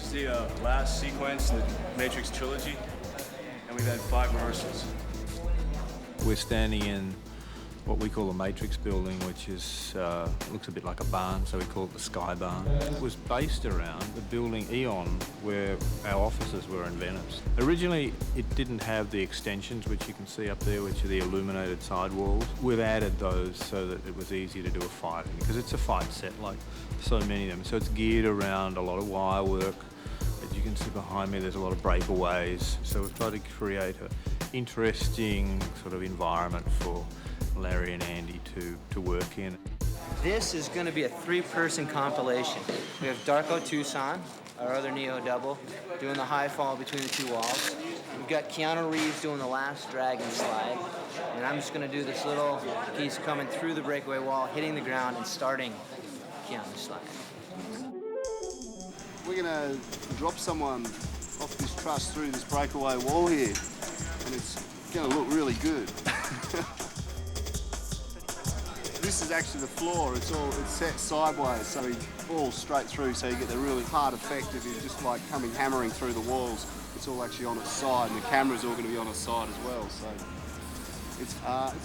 It's the last sequence in the Matrix trilogy, and we've had 5 rehearsals. We're standing in what we call the Matrix building, which is looks a bit like a barn, so we call it the Sky Barn. It was based around the building Eon, where our offices were in Venice. Originally, it didn't have the extensions, which you can see up there, which are the illuminated side walls. We've added those so that it was easy to do a fight, because it's a fight set, like so many of them. So it's geared around a lot of wire work. As you can see behind me, there's a lot of breakaways. So we've tried to create an interesting sort of environment for Larry and Andy to work in. This is going to be a 3-person compilation. We have Darko Tucson, our other Neo double, doing the high fall between the 2 walls. We've got Keanu Reeves doing the last dragon slide. And I'm just going to do this little piece coming through the breakaway wall, hitting the ground, and starting Keanu's slide. We're going to drop someone off this truss through this breakaway wall here, and it's going to look really good. This is actually the floor. It's set sideways, so we fall straight through, so you get the really hard effect of it just like hammering through the walls. It's all actually on its side, and the camera's all going to be on its side as well. So it's about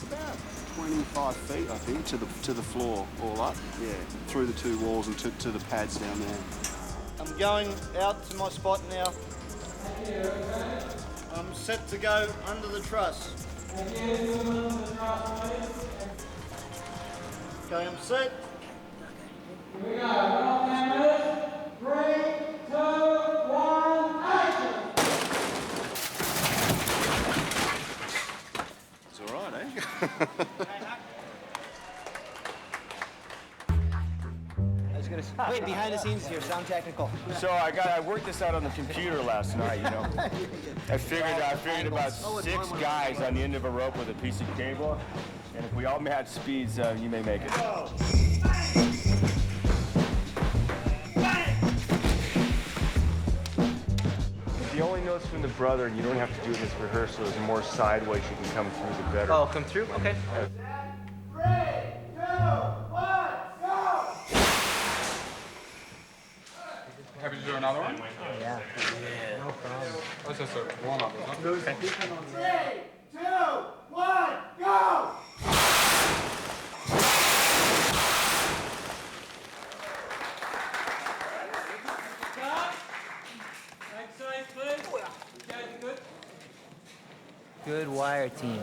25 feet, I think, to the floor all up. Yeah, through the 2 walls and to the pads down there. I'm going out to my spot now. I'm set to go under the truss. Okay, I'm set. Here we go. 3, 2, 1, action! It's all right, eh? Wait, behind the scenes here, sound technical. So I worked this out on the computer last night, you know. I figured about 6 guys on the end of a rope with a piece of cable, and if we all match speeds, you may make it. The only notes from the brother, and you don't have to do this rehearsal, is the more sideways you can come through, the better. Oh, come through? Okay. 3, 2, 1, go! Happy to do another one? Yeah. No problem. Let's just warm up. Okay. 3, 2, 1, go! Good wire team.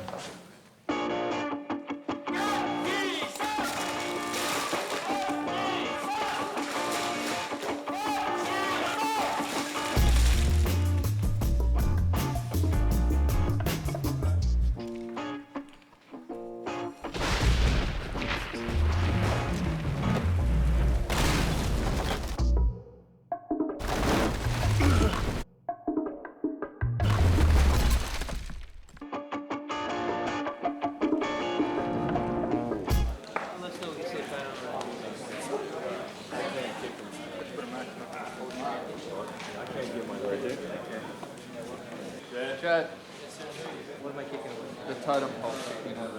Chad, What am I kicking with? the totem pole. You know,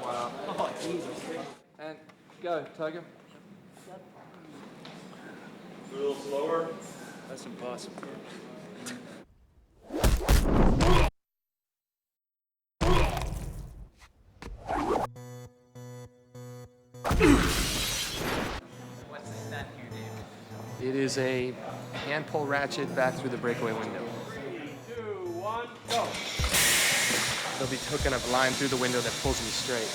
Wow. Oh, Jesus. and go, Tiger. A little slower. That's impossible. What's the stunt here, David? It is a hand pull ratchet back through the breakaway window. 3, 2, 1, go! There'll be hooking a line through the window that pulls me straight.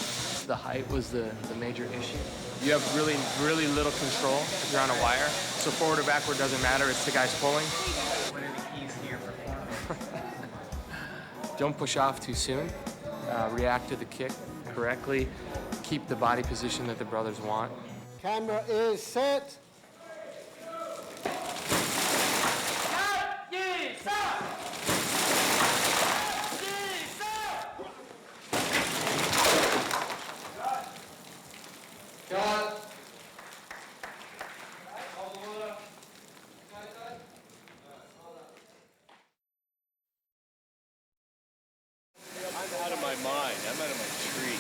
The height was the major issue. You have really, really little control if you're on a wire. So forward or backward doesn't matter, it's the guys pulling. What are the keys to your performance? Don't push off too soon. React to the kick correctly. Keep the body position that the brothers want. Camera is set. I'm out of my mind. I'm out of my tree.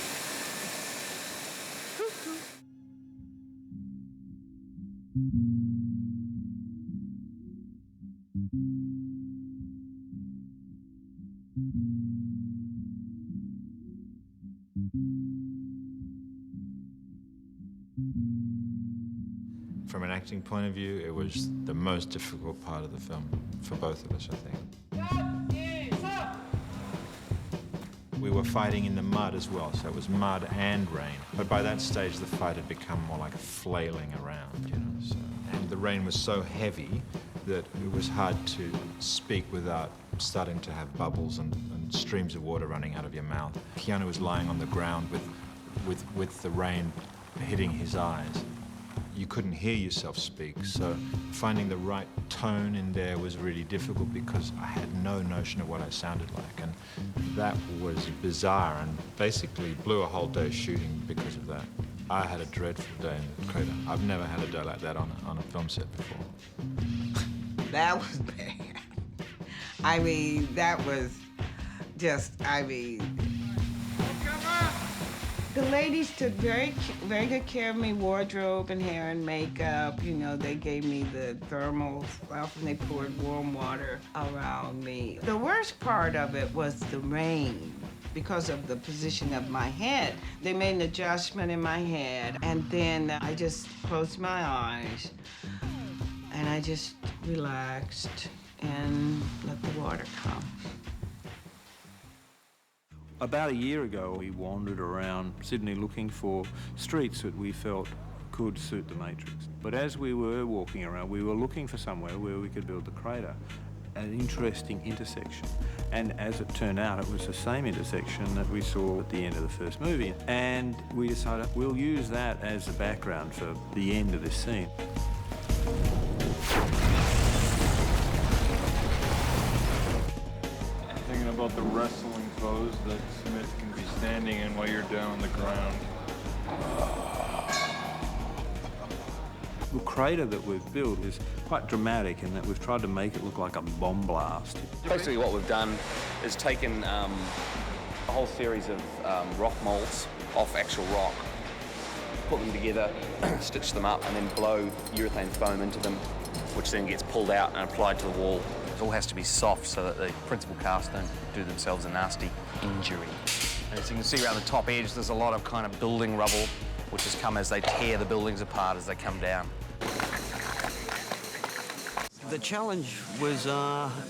acting point of view, it was the most difficult part of the film for both of us, I think. We were fighting in the mud as well, so it was mud and rain. But by that stage, the fight had become more like flailing around, you know. So, and the rain was so heavy that it was hard to speak without starting to have bubbles and streams of water running out of your mouth. Keanu was lying on the ground with the rain hitting his eyes. You couldn't hear yourself speak, so finding the right tone in there was really difficult because I had no notion of what I sounded like, and that was bizarre and basically blew a whole day shooting because of that. I had a dreadful day in the crater. I've never had a day like that on a film set before. That was bad. I mean, that was just, the ladies took very good care of me, wardrobe and hair and makeup. You know, they gave me the thermal stuff and they poured warm water around me. The worst part of it was the rain because of the position of my head. They made an adjustment in my head, and then I just closed my eyes and I just relaxed and let the water come. About a year ago, we wandered around Sydney looking for streets that we felt could suit the Matrix. But as we were walking around, we were looking for somewhere where we could build the crater, an interesting intersection. And as it turned out, it was the same intersection that we saw at the end of the first movie. And we decided we'll use that as the background for the end of this scene. Thinking about the wrestling pose that Smith can be standing in while you're down on the ground. The crater that we've built is quite dramatic in that we've tried to make it look like a bomb blast. Basically what we've done is taken a whole series of rock molds off actual rock, put them together, stitch them up, and then blow urethane foam into them, which then gets pulled out and applied to the wall. It all has to be soft so that the principal cast don't do themselves a nasty injury. As you can see around the top edge, there's a lot of kind of building rubble, which has come as they tear the buildings apart as they come down. The challenge was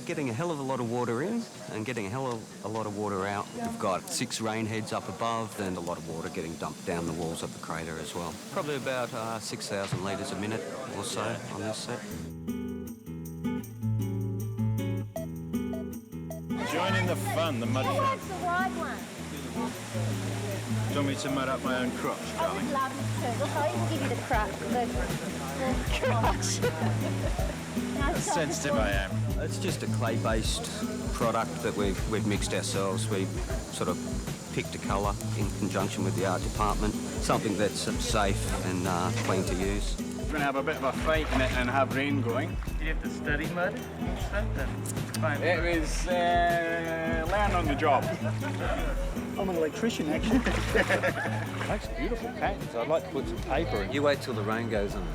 getting a hell of a lot of water in and getting a hell of a lot of water out. We've got 6 rain heads up above and a lot of water getting dumped down the walls of the crater as well. Probably about 6,000 litres a minute or so on this set. Joining the fun, the mud fun. That's the right one. Do you want me to mud up my own crotch, I darling? would love you to. Look, I'll even give you the crotch. The crotch. Sensitive I am. It's just a clay-based product that we've mixed ourselves. We sort of picked a colour in conjunction with the art department, something that's safe and clean to use. We're going to have a bit of a fight in it and have rain going. Did you have to study mud? It was learn on the job. I'm an electrician, actually. Makes beautiful patterns. I'd like to put some paper in. You wait till the rain goes on.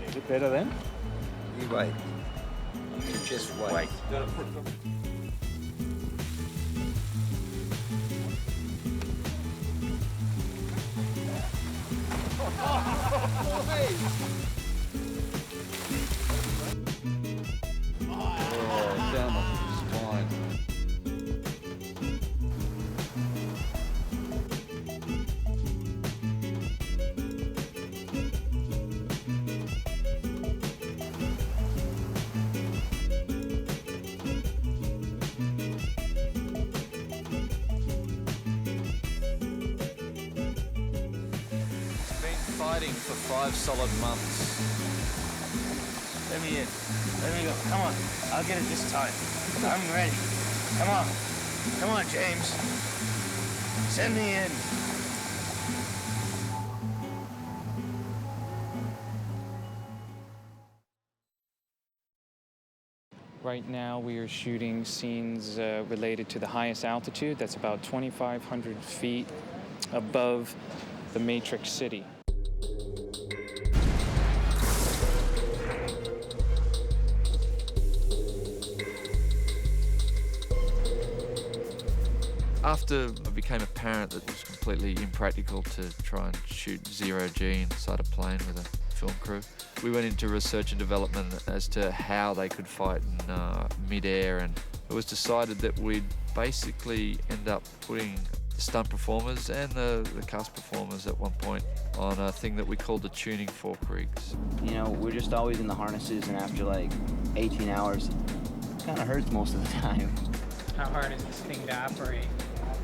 Is it better then? You wait. You just wait. Down the spine. Fighting for 5 solid months. Let me in. Let me go. Come on. I'll get it this time. I'm ready. Come on. Come on, James. Send me in. Right now we are shooting scenes related to the highest altitude. That's about 2,500 feet above the Matrix City. After it became apparent that it was completely impractical to try and shoot 0G inside a plane with a film crew, We went into research and development as to how they could fight in mid-air, and it was decided that we'd basically end up putting the stunt performers and the cast performers at one point on a thing that we called the tuning fork rigs. You know, we're just always in the harnesses, and after like 18 hours, it kind of hurts most of the time. How hard is this thing to operate?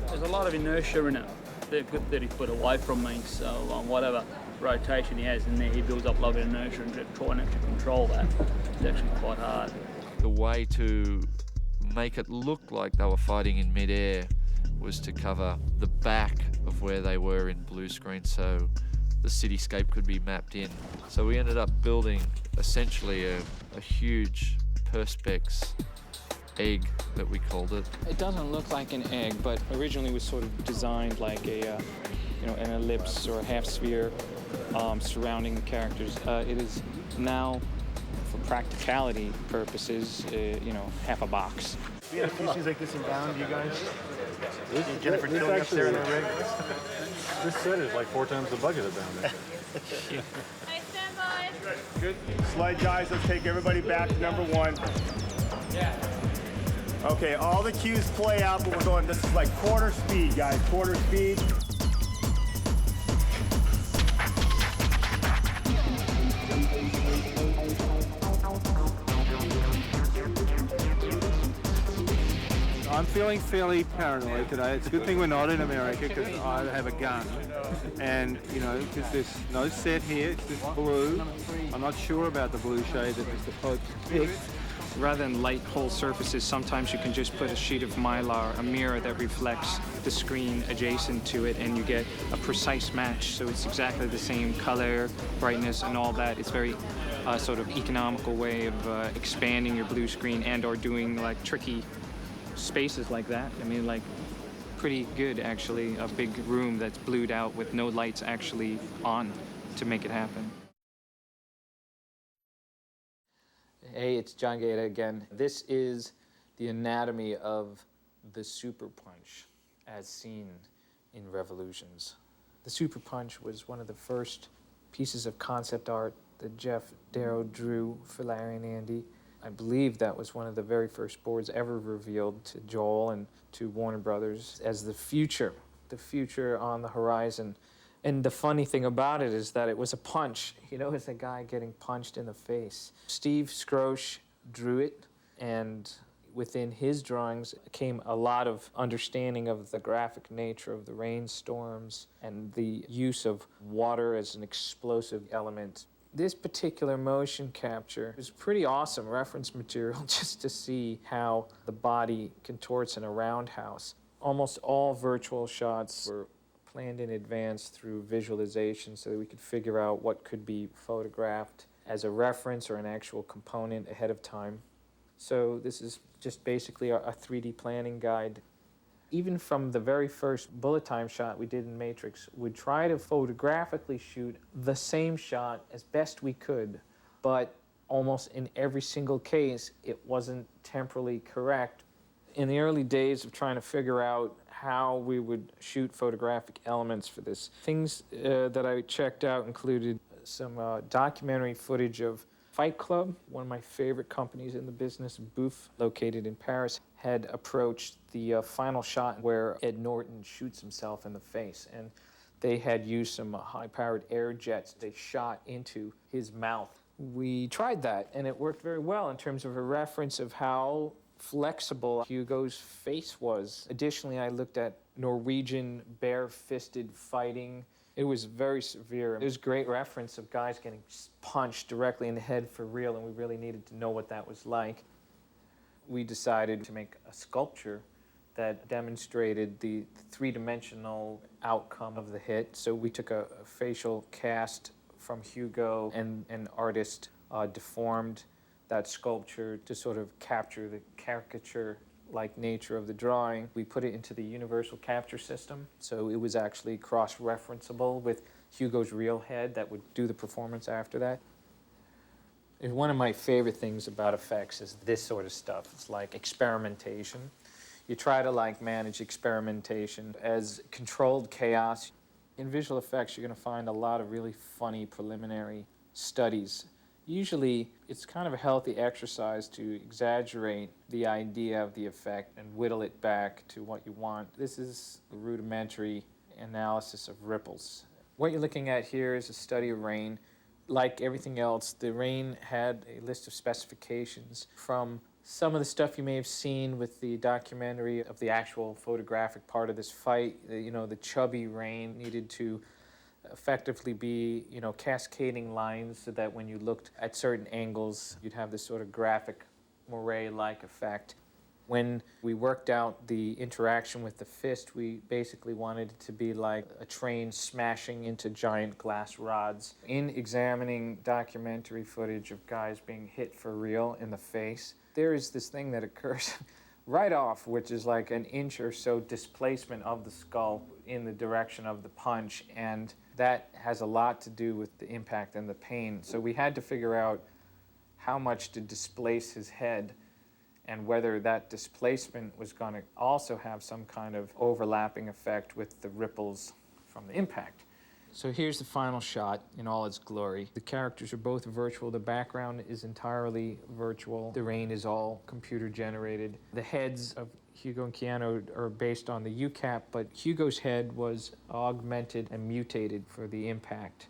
There's a lot of inertia in it. They're 30 foot away from me, so whatever rotation he has in there, he builds up a lot of inertia, and trying to control that is actually quite hard. The way to make it look like they were fighting in mid-air was to cover the back of where they were in blue screen so the cityscape could be mapped in. So we ended up building essentially a huge perspex egg that we called it. It doesn't look like an egg, but originally was sort of designed like a, an ellipse or a half sphere surrounding the characters. It is now, for practicality purposes, half a box. We had a few scenes like this in Bound, you guys. Jennifer Tilly up there in the rig. This set is like 4 times the budget of Bound. Hey, stand by. Good. Slide, guys. Let's take everybody back to number 1. Yeah. Okay, all the cues play out, but we're going, this is like quarter speed, guys, quarter speed. I'm feeling fairly paranoid today. It's a good thing we're not in America because I have a gun. And, because there's no set here, it's just blue. I'm not sure about the blue shade that Mr. Pope picked. Rather than light whole surfaces, sometimes you can just put a sheet of mylar, a mirror that reflects the screen adjacent to it, and you get a precise match. So it's exactly the same color, brightness, and all that. It's very sort of economical way of expanding your blue screen and or doing like tricky spaces like that. I mean, like pretty good actually, a big room that's blued out with no lights actually on to make it happen. Hey, it's John Gaeta again. This is the anatomy of the super punch as seen in Revolutions. The super punch was one of the first pieces of concept art that Jeff Darrow drew for Larry and Andy. I believe that was one of the very first boards ever revealed to Joel and to Warner Brothers as the future on the horizon. And the funny thing about it is that it was a punch. It's a guy getting punched in the face. Steve Skrosh drew it, and within his drawings came a lot of understanding of the graphic nature of the rainstorms and the use of water as an explosive element. This particular motion capture is pretty awesome reference material just to see how the body contorts in a roundhouse. Almost all virtual shots were planned in advance through visualization so that we could figure out what could be photographed as a reference or an actual component ahead of time. So this is just basically a 3D planning guide. Even from the very first bullet time shot we did in Matrix, we'd try to photographically shoot the same shot as best we could, but almost in every single case, it wasn't temporally correct. In the early days of trying to figure out how we would shoot photographic elements for this, things that I checked out included some documentary footage of Fight Club, one of my favorite companies in the business, Booth, located in Paris, had approached the final shot where Ed Norton shoots himself in the face. And they had used some high-powered air jets they shot into his mouth. We tried that, and it worked very well in terms of a reference of how flexible Hugo's face was. Additionally, I looked at Norwegian bare-fisted fighting. It was very severe. It was a great reference of guys getting punched directly in the head for real, and we really needed to know what that was like. We decided to make a sculpture that demonstrated the three-dimensional outcome of the hit. So we took a facial cast from Hugo, and an artist deformed that sculpture to sort of capture the caricature-like nature of the drawing. We put it into the universal capture system, so it was actually cross-referenceable with Hugo's real head that would do the performance after that. And one of my favorite things about effects is this sort of stuff. It's like experimentation. You try to manage experimentation as controlled chaos. In visual effects, you're going to find a lot of really funny preliminary studies Usually, it's kind of a healthy exercise to exaggerate the idea of the effect and whittle it back to what you want. This is a rudimentary analysis of ripples. What you're looking at here is a study of rain. Like everything else, the rain had a list of specifications from some of the stuff you may have seen with the documentary of the actual photographic part of this fight. The chubby rain needed to effectively be, cascading lines so that when you looked at certain angles, you'd have this sort of graphic moire-like effect. When we worked out the interaction with the fist, we basically wanted it to be like a train smashing into giant glass rods. In examining documentary footage of guys being hit for real in the face, there is this thing that occurs right off, which is like an inch or so displacement of the skull in the direction of the punch, and that has a lot to do with the impact and the pain. So we had to figure out how much to displace his head and whether that displacement was going to also have some kind of overlapping effect with the ripples from the impact. So here's the final shot in all its glory. The characters are both virtual. The background is entirely virtual. The rain is all computer generated. The heads of Hugo and Keanu are based on the UCAP, but Hugo's head was augmented and mutated for the impact.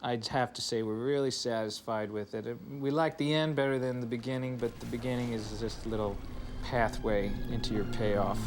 I'd have to say we're really satisfied with it. We like the end better than the beginning, but the beginning is just a little pathway into your payoff.